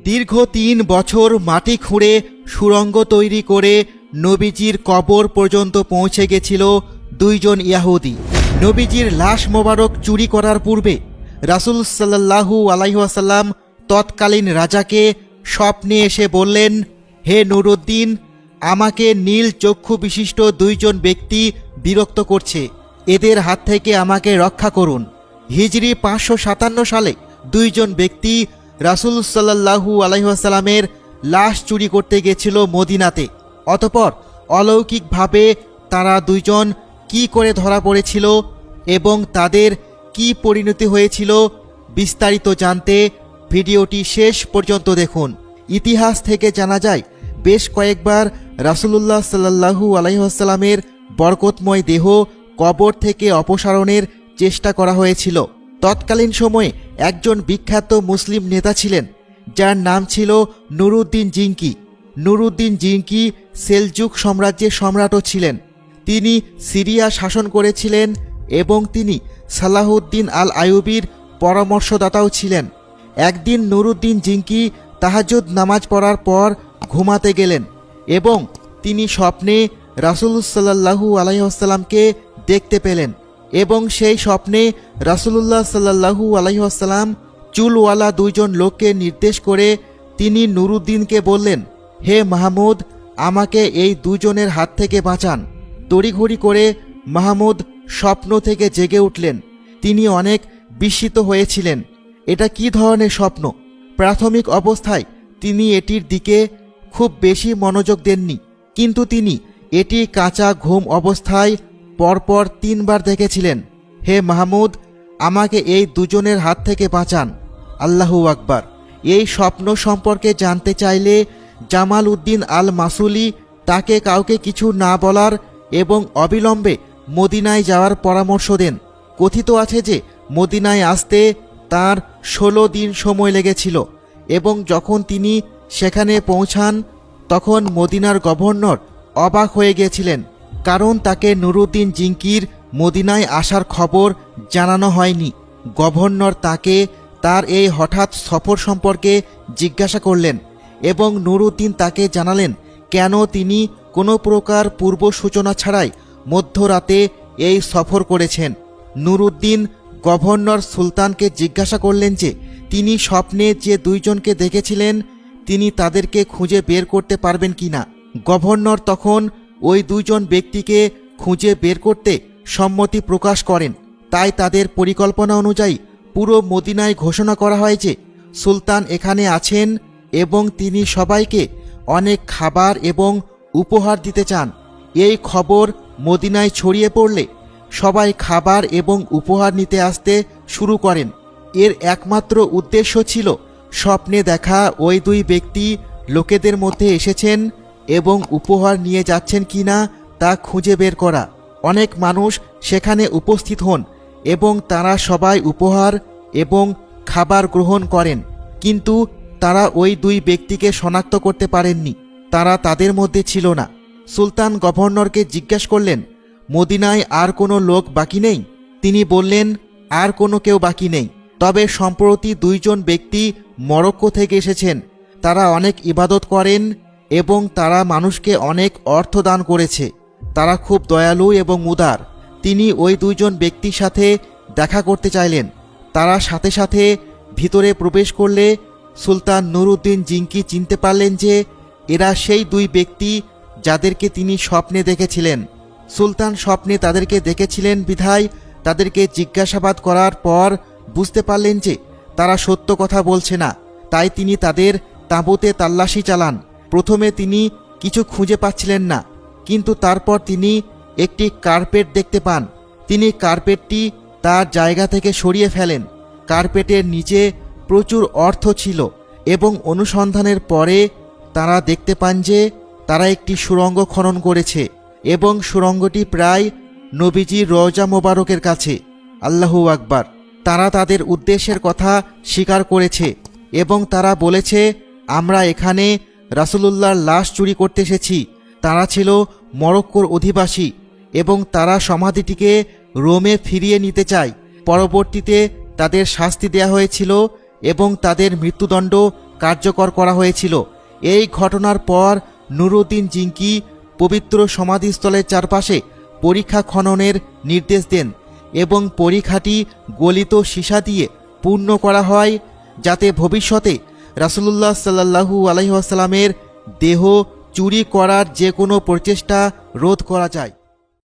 দীর্ঘ ৩ বছর মাটি খুঁড়ে সুড়ঙ্গ তৈরি করে নবীজির কবর পর্যন্ত পৌঁছে গেছিল 2 জন ইহুদি। নবীজির লাশ মোবারক চুরি করার পূর্বে রাসূল সাল্লাল্লাহু আলাইহি ওয়াসাল্লাম তৎকালীন রাজাকে স্বপ্নে এসে বললেন, হে নুরুদ্দিন, আমাকে নীল চক্ষু বিশিষ্ট 2 জন ব্যক্তি বিরক্ত করছে, এদের হাত থেকে আমাকে রক্ষা করুন। হিজরি 557 সালে 2 জন ব্যক্তি রাসূল সাল্লাল্লাহু আলাইহি ওয়াসাল্লামের লাশ চুরি করতে গেছিল মদিনাতে। অতঃপর অলৌকিকভাবে তারা 2 জন কি করে ধরা পড়েছিল এবং তাদের কি পরিণতি হয়েছিল বিস্তারিত জানতে ভিডিওটি শেষ পর্যন্ত দেখুন। ইতিহাস থেকে জানা যায়, বেশ কয়েকবার রাসূলুল্লাহ সাল্লাল্লাহু আলাইহি ওয়াসাল্লামের বরকতময় দেহ কবর থেকে অপসারণের চেষ্টা করা হয়েছিল। তৎকালীন সময়ে একজন বিখ্যাত মুসলিম নেতা ছিলেন, যার নাম ছিল নুরুদ্দিন জিঙ্কি। নুরুদ্দিন জিঙ্কি সেলজুক সাম্রাজ্যের সম্রাটও ছিলেন। তিনি সিরিয়া শাসন করেছিলেন এবং তিনি সালাহউদ্দিন আল আইয়ুবীর পরামর্শদাতাও ছিলেন। একদিন নুরুদ্দিন জিঙ্কি তাহাজ্জুদ নামাজ পড়ার পর ঘুমাতে গেলেন এবং তিনি স্বপ্নে রাসূল সাল্লাল্লাহু আলাইহি ওয়াসাল্লামকে দেখতে পেলেন এবং সেই স্বপ্নে রাসূলুল্লাহ সাল্লাল্লাহু আলাইহি ওয়াসাল্লাম চুলওয়ালা 2 জন লোককে নির্দেশ করে তিনি নুরুদ্দিনকে বললেন, হে মাহমুদ, আমাকে এই 2 জনের হাত থেকে বাঁচান। তড়িঘড়ি করে মাহমুদ স্বপ্ন থেকে জেগে উঠলেন। তিনি অনেক বিস্মিত হয়েছিলেন। এটা কি ধরনের স্বপ্ন? প্রাথমিক অবস্থায় তিনি এটির দিকে খুব বেশি মনোযোগ দেননি, কিন্তু তিনি এটি কাঁচা ঘুম অবস্থায় পরপর 3 বার দেখেছিলেন। হে মাহমুদ, আমাকে এই 2 জনের হাত থেকে বাঁচান। আল্লাহু আকবার। এই স্বপ্ন সম্পর্কে জানতে চাইলে জামাল উদ্দিন আল মাসুলি তাকে কাউকে কিছু না বলার এবং অবিলম্বে মদিনায় যাওয়ার পরামর্শ দেন। কথিত আছে যে মদিনায় আসতে তার 16 দিন সময় লেগেছিল এবং যখন তিনি সেখানে পৌঁছান তখন মদিনার গভর্নর অবাক হয়ে গিয়েছিলেন, কারণ তাকে নুরুদ্দিন জিঙ্কির মদিনায় আসার খবর জানানো হয়নি। গভর্নর তাকে তার এই হঠাৎ সফর সম্পর্কে জিজ্ঞাসা করলেন এবং নুরুদ্দিন তাকে জানালেন কেন তিনি কোনো প্রকার পূর্ব সূচনা ছাড়াই মধ্যরাতে এই সফর করেছেন। নুরুদ্দিন গভর্নর সুলতানকে জিজ্ঞাসা করলেন যে তিনি স্বপ্নে যে 2 জনকে দেখেছিলেন তিনি তাদেরকে খুঁজে বের করতে পারবেন কিনা। গভর্নর তখন ওই 2 জন ব্যক্তিকে খুঁজে বের করতে সম্মতি প্রকাশ করেন। তাই তাদের পরিকল্পনা অনুযায়ী পুরো মদিনায় ঘোষণা করা হয় যে সুলতান এখানে আছেন এবং তিনি সবাইকে অনেক খাবার এবং উপহার দিতে চান। এই খবর মদিনায় ছড়িয়ে পড়লে সবাই খাবার এবং উপহার নিতে আসতে শুরু করেন। এর একমাত্র উদ্দেশ্য ছিল স্বপ্নে দেখা ওই 2 ব্যক্তি লোকেদের মধ্যে এসেছেন এবং উপহার নিয়ে যাচ্ছেন কিনা তা খুঁজে বের করা। অনেক মানুষ সেখানে উপস্থিত হন এবং তারা সবাই উপহার এবং খাবার গ্রহণ করেন, কিন্তু তারা ওই 2 ব্যক্তিকে শনাক্ত করতে পারেননি। তারা তাদের মধ্যে ছিল না। সুলতান গভর্নরকে জিজ্ঞাসা করলেন, মদিনায় আর কোনো লোক বাকি নেই? তিনি বললেন, আর কোনো কেউ বাকি নেই, তবে সম্প্রতি 2 জন ব্যক্তি মরক্কো থেকে এসেছেন। তারা অনেক ইবাদত করেন এবং তারা মানুষকে অনেক অর্থ দান করেছে। তারা খুব দয়ালু এবং উদার। তিনি ওই 2 জন ব্যক্তির সাথে দেখা করতে চাইলেন। তারা সাথে সাথে ভিতরে প্রবেশ করলে সুলতান নুরুদ্দিন জিঙ্কি চিনতে পারলেন যে এরা সেই 2 ব্যক্তি যাদেরকে তিনি স্বপ্নে দেখেছিলেন। সুলতান স্বপ্নে তাদেরকে দেখেছিলেন বিধায় তাদেরকে জিজ্ঞাসাবাদ করার পর বুঝতে পারলেন যে তারা সত্য কথা বলছে না। তাই তিনি তাদের তাঁবুতে তাল্লাশি চালান। প্রথমে তিনি কিছু খুঁজে পাচ্ছিলেন না, কিন্তু তারপর তিনি একটি কার্পেট দেখতে পান। তিনি কার্পেটটি তার জায়গা থেকে সরিয়ে ফেলেন। কার্পেটের নিচে প্রচুর অর্থ ছিল এবং অনুসন্ধানের পরে তারা দেখতে পান যে তারা একটি সুড়ঙ্গ খনন করেছে এবং সুড়ঙ্গটি প্রায় নবীজির রওজা মোবারকের কাছে। আল্লাহু আকবার। তারা তাদের উদ্দেশ্যের কথা স্বীকার করেছে এবং তারা বলেছে, আমরা এখানে রাসূলুল্লাহর লাশ চুরি করতে এসেছি। তারা ছিল মরক্কোর অধিবাসী এবং তারা সমাধিটিকে রোমে ফিরিয়ে নিতে চায়। পরবর্তীতে তাদের শাস্তি দেয়া হয়েছিল এবং তাদের মৃত্যুদণ্ড কার্যকর করা হয়েছিল। এই ঘটনার পর নুরুদ্দিন জিঙ্কি পবিত্র সমাধিস্থলের চারপাশে পরীক্ষা খননের নির্দেশ দেন এবং পরীক্ষাটি গলিত সীসা দিয়ে পূর্ণ করা হয়, যাতে ভবিষ্যতে রাসূলুল্লাহ সাল্লাল্লাহু আলাইহি ওয়াসাল্লামের দেহ চুরি করার যে কোনো প্রচেষ্টা রোধ করা যায়।